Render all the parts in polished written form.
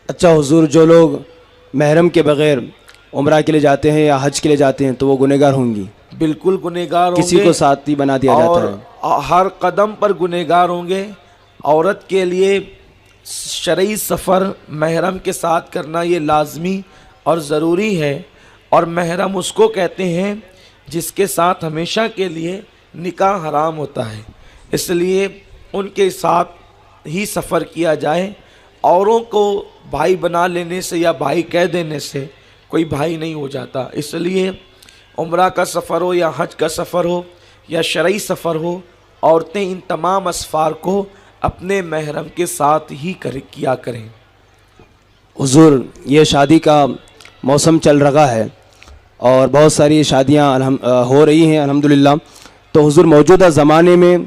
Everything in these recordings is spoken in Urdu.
اچھا حضور، جو لوگ محرم کے بغیر عمرہ کے لیے جاتے ہیں یا حج کے لیے جاتے ہیں تو وہ گنہگار ہوں گی؟ بالکل گنہگار ہوں گے، کسی کو ساتھی بنا دیا جاتا ہے اور ہر قدم پر گنہگار ہوں گے۔ عورت کے لیے شرعی سفر محرم کے ساتھ کرنا یہ لازمی اور ضروری ہے، اور محرم اس کو کہتے ہیں جس کے ساتھ ہمیشہ کے لیے نکاح حرام ہوتا ہے، اس لیے ان کے ساتھ ہی سفر کیا جائے۔ اوروں کو بھائی بنا لینے سے یا بھائی کہہ دینے سے کوئی بھائی نہیں ہو جاتا، اس لیے عمرہ کا سفر ہو یا حج کا سفر ہو یا شرعی سفر ہو، عورتیں ان تمام اسفار کو اپنے محرم کے ساتھ ہی کیا کریں۔ حضور، یہ شادی کا موسم چل رہا ہے اور بہت ساری شادیاں ہو رہی ہیں الحمدللہ، تو حضور موجودہ زمانے میں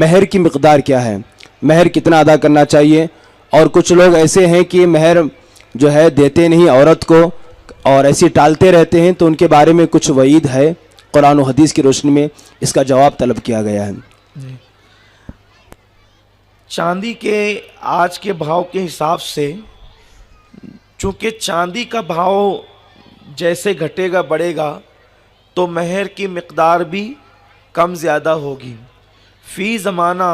مہر کی مقدار کیا ہے؟ مہر کتنا ادا کرنا چاہیے؟ اور کچھ لوگ ایسے ہیں کہ مہر جو ہے دیتے نہیں عورت کو اور ایسے ٹالتے رہتے ہیں، تو ان کے بارے میں کچھ وعید ہے قرآن و حدیث کی روشنی میں، اس کا جواب طلب کیا گیا ہے۔ چاندی کے آج کے بھاؤ کے حساب سے، چونکہ چاندی کا بھاؤ جیسے گھٹے گا بڑھے گا تو مہر کی مقدار بھی کم زیادہ ہوگی۔ فی زمانہ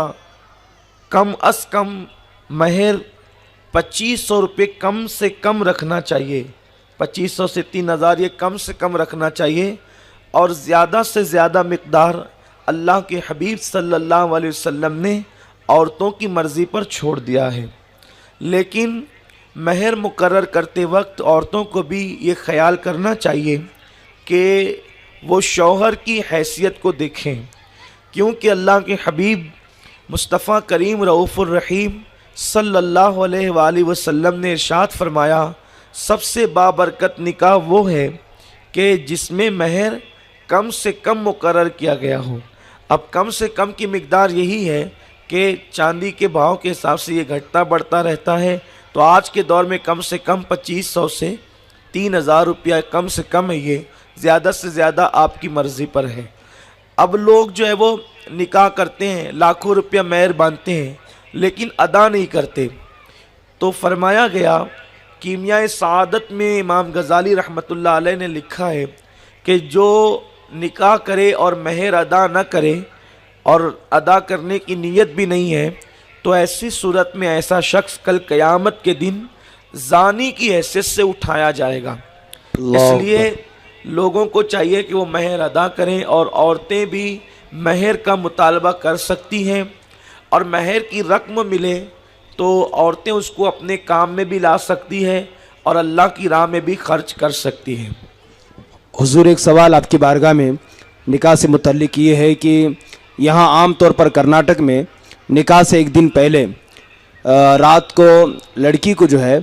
کم از کم مہر 2500 روپے کم سے کم رکھنا چاہیے، 2500 سے 3000 یہ کم سے کم رکھنا چاہیے، اور زیادہ سے زیادہ مقدار اللہ کے حبیب صلی اللہ علیہ وسلم نے عورتوں کی مرضی پر چھوڑ دیا ہے۔ لیکن مہر مقرر کرتے وقت عورتوں کو بھی یہ خیال کرنا چاہیے کہ وہ شوہر کی حیثیت کو دیکھیں، کیونکہ اللہ کے حبیب مصطفیٰ کریم رؤوف الرحیم صلی اللہ علیہ وآلہ وسلم نے ارشاد فرمایا، سب سے بابرکت نکاح وہ ہے کہ جس میں مہر کم سے کم مقرر کیا گیا ہو۔ اب کم سے کم کی مقدار یہی ہے کہ چاندی کے بھاؤ کے حساب سے یہ گھٹتا بڑھتا رہتا ہے، تو آج کے دور میں کم سے کم 2500 سے 3000 روپیہ کم سے کم ہے، یہ زیادہ سے زیادہ آپ کی مرضی پر ہے۔ اب لوگ جو ہے وہ نکاح کرتے ہیں، لاکھوں روپیہ مہر باندھتے ہیں لیکن ادا نہیں کرتے، تو فرمایا گیا کیمیائے سعادت میں امام غزالی رحمۃ اللہ علیہ نے لکھا ہے کہ جو نکاح کرے اور مہر ادا نہ کرے اور ادا کرنے کی نیت بھی نہیں ہے، تو ایسی صورت میں ایسا شخص کل قیامت کے دن زانی کی حیثیت سے اٹھایا جائے گا۔ اس لیے لوگوں کو چاہیے کہ وہ مہر ادا کریں، اور عورتیں بھی مہر کا مطالبہ کر سکتی ہیں، اور مہر کی رقم ملے تو عورتیں اس کو اپنے کام میں بھی لا سکتی ہیں اور اللہ کی راہ میں بھی خرچ کر سکتی ہیں۔ حضور، ایک سوال آپ کی بارگاہ میں نکاح سے متعلق یہ ہے کہ یہاں عام طور پر کرناٹک میں نکاح سے ایک دن پہلے رات کو لڑکی کو جو ہے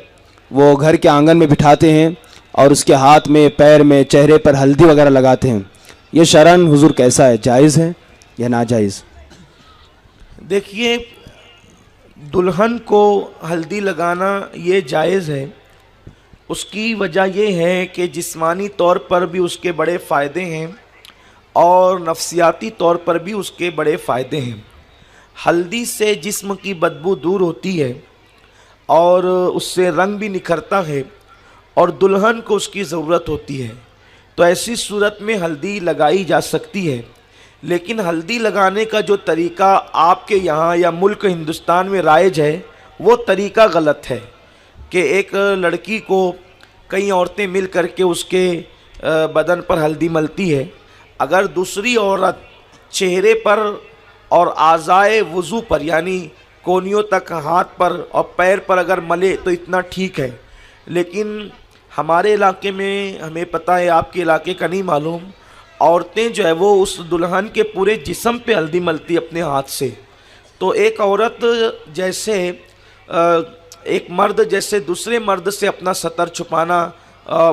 وہ گھر کے آنگن میں بٹھاتے ہیں اور اس کے ہاتھ میں، پیر میں، چہرے پر ہلدی وغیرہ لگاتے ہیں، یہ شرعاً حضور کیسا ہے؟ جائز ہے یا ناجائز؟ دیکھیے، دلہن کو ہلدی لگانا یہ جائز ہے، اس کی وجہ یہ ہے کہ جسمانی طور پر بھی اس کے بڑے فائدے ہیں اور نفسیاتی طور پر بھی اس کے بڑے فائدے ہیں۔ ہلدی سے جسم کی بدبو دور ہوتی ہے اور اس سے رنگ بھی نکھرتا ہے، اور دلہن کو اس کی ضرورت ہوتی ہے، تو ایسی صورت میں ہلدی لگائی جا سکتی ہے۔ لیکن ہلدی لگانے کا جو طریقہ آپ کے یہاں یا ملک ہندوستان میں رائج ہے وہ طریقہ غلط ہے، کہ ایک لڑکی کو کئی عورتیں مل کر کے اس کے بدن پر ہلدی ملتی ہے۔ اگر دوسری عورت چہرے پر اور اعضائے وضو پر، یعنی کونیوں تک، ہاتھ پر اور پیر پر اگر ملے تو اتنا ٹھیک ہے، لیکن ہمارے علاقے میں ہمیں پتہ ہے، آپ کے علاقے کا نہیں معلوم، عورتیں جو ہے وہ اس دلہن کے پورے جسم پہ ہلدی ملتی اپنے ہاتھ سے۔ تو ایک عورت جیسے ایک مرد جیسے دوسرے مرد سے اپنا سطر چھپانا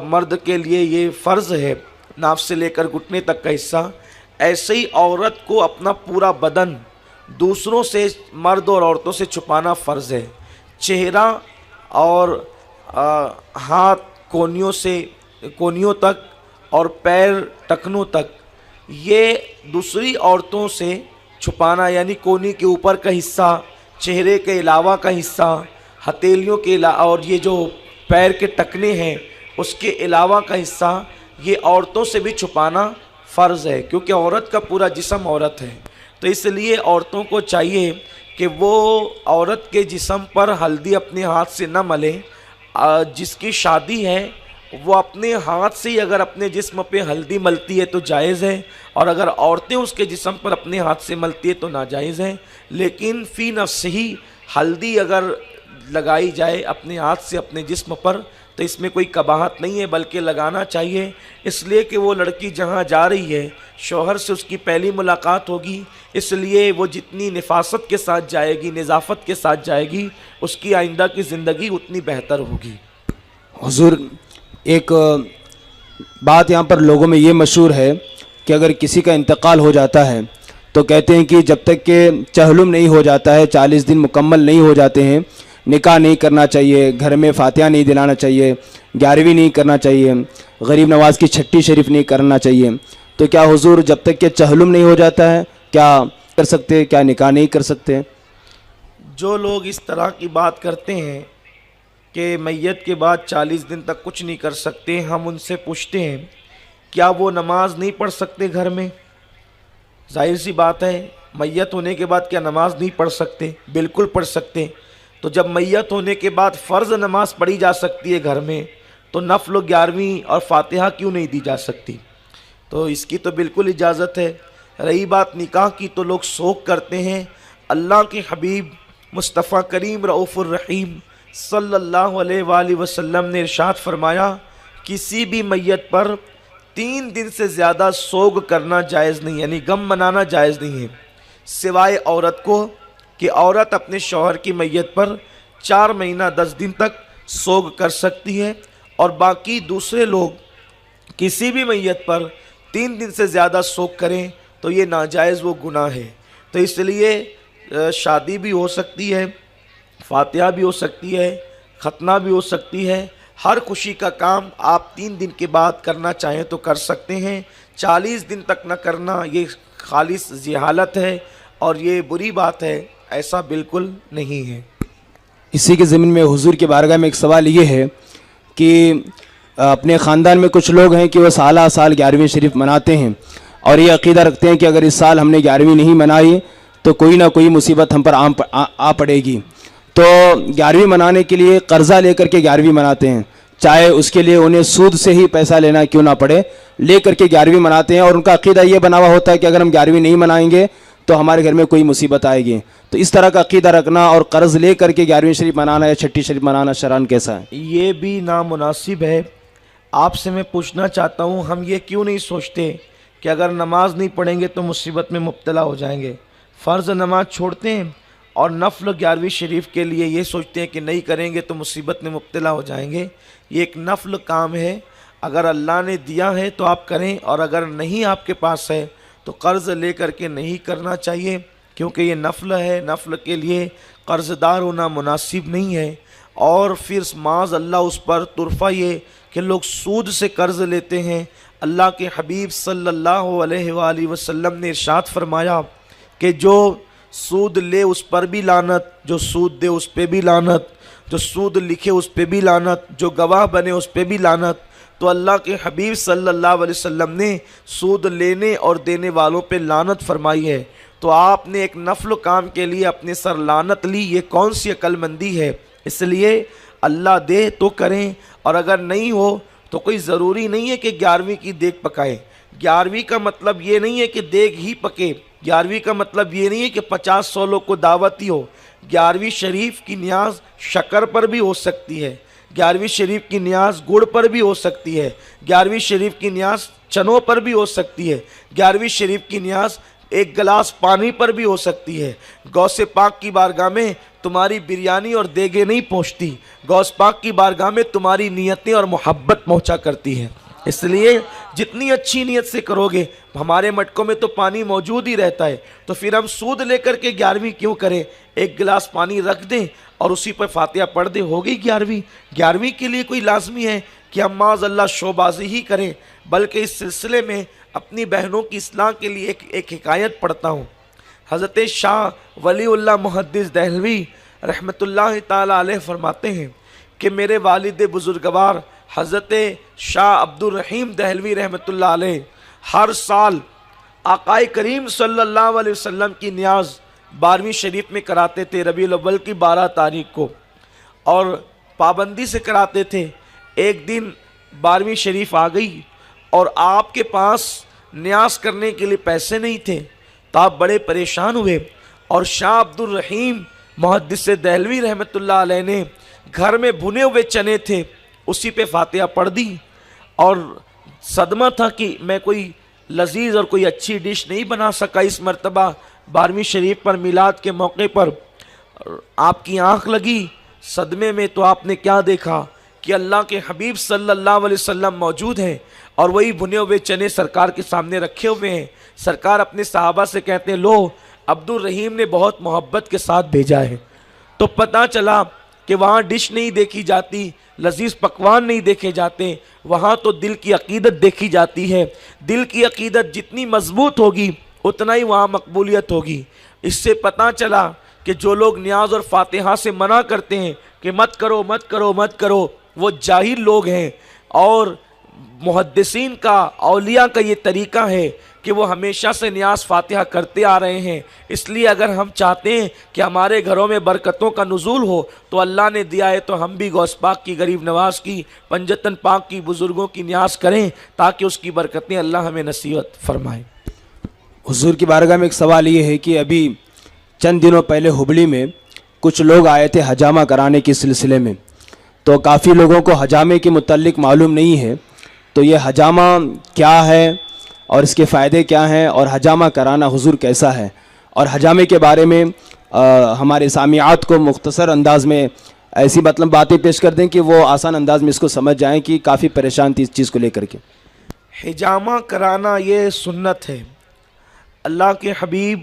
مرد کے لیے یہ فرض ہے، ناف سے لے کر گھٹنے تک کا حصہ، ایسے ہی عورت کو اپنا پورا بدن دوسروں سے، مرد اور عورتوں سے چھپانا فرض ہے۔ چہرہ اور ہاتھ کونیوں تک اور پیر ٹکنوں تک، یہ دوسری عورتوں سے چھپانا، یعنی کونی کے اوپر کا حصہ، چہرے کے علاوہ کا حصہ، ہتھیلیوں کے علاوہ، اور یہ جو پیر کے ٹکنے ہیں اس کے علاوہ کا حصہ یہ عورتوں سے بھی چھپانا فرض ہے، کیونکہ عورت کا پورا جسم عورت ہے۔ تو اس لیے عورتوں کو چاہیے کہ وہ عورت کے جسم پر ہلدی اپنے ہاتھ سے نہ ملے۔ جس کی شادی ہے وہ اپنے ہاتھ سے ہی اگر اپنے جسم پہ ہلدی ملتی ہے تو جائز ہے، اور اگر عورتیں اس کے جسم پر اپنے ہاتھ سے ملتی ہے تو ناجائز ہے۔ لیکن فی نفس ہی ہلدی اگر لگائی جائے اپنے ہاتھ سے اپنے جسم پر تو اس میں کوئی قباحت نہیں ہے، بلکہ لگانا چاہیے، اس لیے کہ وہ لڑکی جہاں جا رہی ہے شوہر سے اس کی پہلی ملاقات ہوگی، اس لیے وہ جتنی نفاست کے ساتھ جائے گی، نظافت کے ساتھ جائے گی، اس کی آئندہ کی زندگی اتنی بہتر ہوگی۔ حضور ایک بات یہاں پر لوگوں میں یہ مشہور ہے کہ اگر کسی کا انتقال ہو جاتا ہے تو کہتے ہیں کہ جب تک کہ چہلم نہیں ہو جاتا ہے، 40 دن مکمل نہیں ہو جاتے ہیں، نکاح نہیں کرنا چاہیے، گھر میں فاتحہ نہیں دلانا چاہیے، 11ویں نہیں کرنا چاہیے، غریب نواز کی چھٹی شریف نہیں کرنا چاہیے۔ تو کیا حضور جب تک کہ چہلم نہیں ہو جاتا ہے کیا کر سکتے، کیا نکاح نہیں کر سکتے؟ جو لوگ اس طرح کی بات کرتے ہیں کہ میت کے بعد 40 دن تک کچھ نہیں کر سکتے، ہم ان سے پوچھتے ہیں کیا وہ نماز نہیں پڑھ سکتے گھر میں؟ ظاہر سی بات ہے، میت ہونے کے بعد کیا نماز نہیں پڑھ سکتے؟ بالکل پڑھ سکتے۔ تو جب میت ہونے کے بعد فرض نماز پڑھی جا سکتی ہے گھر میں تو نفل 11ویں اور فاتحہ کیوں نہیں دی جا سکتی؟ تو اس کی تو بالکل اجازت ہے۔ رہی بات نکاح کی تو لوگ شوق کرتے ہیں۔ اللہ کے حبیب مصطفیٰ کریم رؤوف الرحیم صلی اللہ علیہ وآلہ وسلم نے ارشاد فرمایا کسی بھی میت پر 3 دن سے زیادہ سوگ کرنا جائز نہیں، یعنی غم منانا جائز نہیں ہے، سوائے عورت کو کہ عورت اپنے شوہر کی میت پر 4 مہینہ 10 دن تک سوگ کر سکتی ہے، اور باقی دوسرے لوگ کسی بھی میت پر 3 دن سے زیادہ سوگ کریں تو یہ ناجائز، وہ گناہ ہے۔ تو اس لیے شادی بھی ہو سکتی ہے، فاتحہ بھی ہو سکتی ہے، ختنہ بھی ہو سکتی ہے، ہر خوشی کا کام آپ 3 دن کے بعد کرنا چاہیں تو کر سکتے ہیں۔ 40 دن تک نہ کرنا یہ خالص جہالت ہے اور یہ بری بات ہے، ایسا بالکل نہیں ہے۔ اسی کے ضمن میں حضور کی بارگاہ میں ایک سوال یہ ہے کہ اپنے خاندان میں کچھ لوگ ہیں کہ وہ سالہ سال 11ویں شریف مناتے ہیں اور یہ عقیدہ رکھتے ہیں کہ اگر اس سال ہم نے 11ویں نہیں منائی تو کوئی نہ کوئی مصیبت ہم پر آ پڑے گی، تو 11ویں منانے کے لیے قرضہ لے کر کے 11ویں مناتے ہیں، چاہے اس کے لیے انہیں سود سے ہی پیسہ لینا کیوں نہ پڑے، لے کر کے 11ویں مناتے ہیں، اور ان کا عقیدہ یہ بنا ہوا ہوتا ہے کہ اگر ہم 11ویں نہیں منائیں گے تو ہمارے گھر میں کوئی مصیبت آئے گی۔ تو اس طرح کا عقیدہ رکھنا اور قرض لے کر کے 11ویں شریف منانا یا چھٹی شریف منانا شرعاً کیسا ہے؟ یہ بھی نامناسب ہے۔ آپ سے میں پوچھنا چاہتا ہوں، ہم یہ کیوں نہیں سوچتے کہ اگر نماز نہیں پڑھیں گے تو مصیبت میں مبتلا ہو جائیں گے، فرض نماز چھوڑتے ہیں اور نفل 11ویں شریف کے لیے یہ سوچتے ہیں کہ نہیں کریں گے تو مصیبت میں مبتلا ہو جائیں گے۔ یہ ایک نفل کام ہے، اگر اللہ نے دیا ہے تو آپ کریں، اور اگر نہیں آپ کے پاس ہے تو قرض لے کر کے نہیں کرنا چاہیے، کیونکہ یہ نفل ہے، نفل کے لیے قرض دار ہونا مناسب نہیں ہے۔ اور پھر معاذ اللہ اس پر طرفہ یہ کہ لوگ سود سے قرض لیتے ہیں۔ اللہ کے حبیب صلی اللہ علیہ وآلہ وسلم نے ارشاد فرمایا کہ جو سود لے اس پر بھی لعنت، جو سود دے اس پہ بھی لعنت، جو سود لکھے اس پہ بھی لعنت، جو گواہ بنے اس پہ بھی لعنت۔ تو اللہ کے حبیب صلی اللہ علیہ وسلم نے سود لینے اور دینے والوں پہ لعنت فرمائی ہے، تو آپ نے ایک نفل کام کے لیے اپنے سر لعنت لی، یہ کون سی عقل مندی ہے؟ اس لیے اللہ دے تو کریں، اور اگر نہیں ہو تو کوئی ضروری نہیں ہے کہ 11ویں کی دیگ پکائیں۔ 11ویں کا مطلب یہ نہیں ہے کہ دیگ ہی پکے، 11ویں کا مطلب یہ نہیں ہے کہ 50-100 لوگ کو دعوت ہی ہو۔ 11ویں شریف کی نیاز شکر پر بھی ہو سکتی ہے، 11ویں شریف کی نیاز گڑ پر بھی ہو سکتی ہے، 11ویں شریف کی نیاز چنوں پر بھی ہو سکتی ہے، 11ویں شریف کی نیاز ایک گلاس پانی پر بھی ہو سکتی ہے۔ غوث پاک کی بارگاہ میں تمہاری بریانی اور دیگیں نہیں پہنچتی، غوث پاک کی بارگاہ میں تمہاری نیتیں اور محبت پہنچا کرتی ہے۔ اس لیے جتنی اچھی نیت سے کرو گے، ہمارے مٹکوں میں تو پانی موجود ہی رہتا ہے، تو پھر ہم سود لے کر کے 11ویں کیوں کریں؟ ایک گلاس پانی رکھ دیں اور اسی پر فاتحہ پڑھ دیں، ہو گئی 11ویں۔ 11ویں کے لیے کوئی لازمی ہے کہ ہم معاذ اللہ شوبازی ہی کریں، بلکہ اس سلسلے میں اپنی بہنوں کی اصلاح کے لیے ایک حکایت پڑھتا ہوں۔ حضرت شاہ ولی اللہ محدث دہلوی رحمۃ اللہ تعالی علیہ فرماتے ہیں کہ میرے والد بزرگوار حضرت شاہ عبدالرحیم دہلوی رحمۃ اللہ علیہ ہر سال آقائے کریم صلی اللہ علیہ وسلم کی نیاز 12ویں شریف میں کراتے تھے، ربیع الاول کی 12 تاریخ کو، اور پابندی سے کراتے تھے۔ ایک دن 12ویں شریف آ گئی اور آپ کے پاس نیاز کرنے کے لیے پیسے نہیں تھے، تو آپ بڑے پریشان ہوئے، اور شاہ عبدالرحیم محدث دہلوی رحمۃ اللہ علیہ نے گھر میں بھنے ہوئے چنے تھے، اسی پہ فاتحہ پڑھ دی، اور صدمہ تھا کہ میں کوئی لذیذ اور کوئی اچھی ڈش نہیں بنا سکا اس مرتبہ 12ویں شریف پر میلاد کے موقع پر۔ آپ کی آنکھ لگی صدمے میں، تو آپ نے کیا دیکھا کہ اللہ کے حبیب صلی اللہ علیہ وسلم موجود ہیں اور وہی بھنے ہوئے چنے سرکار کے سامنے رکھے ہوئے ہیں۔ سرکار اپنے صحابہ سے کہتے ہیں لو عبدالرحیم نے بہت محبت کے ساتھ بھیجا ہے۔ تو پتہ چلا کہ وہاں ڈش نہیں دیکھی جاتی، لذیذ پکوان نہیں دیکھے جاتے، وہاں تو دل کی عقیدت دیکھی جاتی ہے۔ دل کی عقیدت جتنی مضبوط ہوگی اتنا ہی وہاں مقبولیت ہوگی۔ اس سے پتہ چلا کہ جو لوگ نیاز اور فاتحہ سے منع کرتے ہیں کہ مت کرو مت کرو مت کرو، وہ جاہل لوگ ہیں، اور محدثین کا، اولیاء کا یہ طریقہ ہے کہ وہ ہمیشہ سے نیاز فاتحہ کرتے آ رہے ہیں۔ اس لیے اگر ہم چاہتے ہیں کہ ہمارے گھروں میں برکتوں کا نزول ہو تو اللہ نے دیا ہے، تو ہم بھی غوث پاک کی، غریب نواز کی، پنجتن پاک کی، بزرگوں کی نیاز کریں تاکہ اس کی برکتیں اللہ ہمیں نصیب فرمائے۔ حضور کی بارگاہ میں ایک سوال یہ ہے کہ ابھی چند دنوں پہلے ہبلی میں کچھ لوگ آئے تھے حجامہ کرانے کے سلسلے میں، تو کافی لوگوں کو حجامے کے متعلق معلوم نہیں ہے، تو یہ حجامہ کیا ہے اور اس کے فائدے کیا ہیں، اور حجامہ کرانا حضور کیسا ہے، اور حجامے کے بارے میں ہمارے سامعات کو مختصر انداز میں ایسی باتیں پیش کر دیں کہ وہ آسان انداز میں اس کو سمجھ جائیں کہ کافی پریشان تھی اس چیز کو لے کر کے۔ حجامہ کرانا یہ سنت ہے۔ اللہ کے حبیب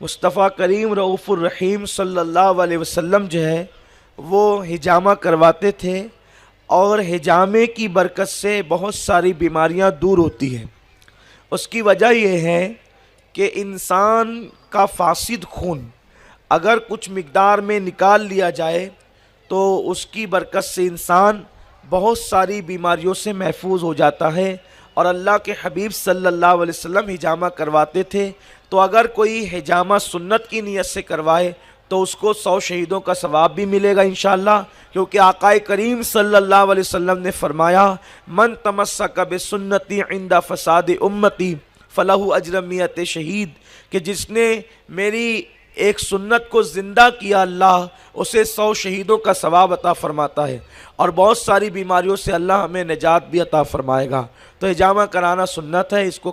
مصطفیٰ کریم رؤوف الرحیم صلی اللہ علیہ وسلم جو ہے وہ حجامہ کرواتے تھے، اور حجامے کی برکت سے بہت ساری بیماریاں دور ہوتی ہیں۔ اس کی وجہ یہ ہے کہ انسان کا فاسد خون اگر کچھ مقدار میں نکال لیا جائے تو اس کی برکت سے انسان بہت ساری بیماریوں سے محفوظ ہو جاتا ہے، اور اللہ کے حبیب صلی اللہ علیہ وسلم حجامہ کرواتے تھے۔ تو اگر کوئی حجامہ سنت کی نیت سے کروائے تو اس کو 100 شہیدوں کا ثواب بھی ملے گا انشاءاللہ، کیونکہ آقائے کریم صلی اللہ علیہ وسلم نے فرمایا من تمسک بسنتی عند فساد امتی فلہ اجر 100 شہید، کہ جس نے میری ایک سنت کو زندہ کیا اللہ اسے 100 شہیدوں کا ثواب عطا فرماتا ہے، اور بہت ساری بیماریوں سے اللہ ہمیں نجات بھی عطا فرمائے گا۔ تو حجامہ کرانا سنت ہے، اس کو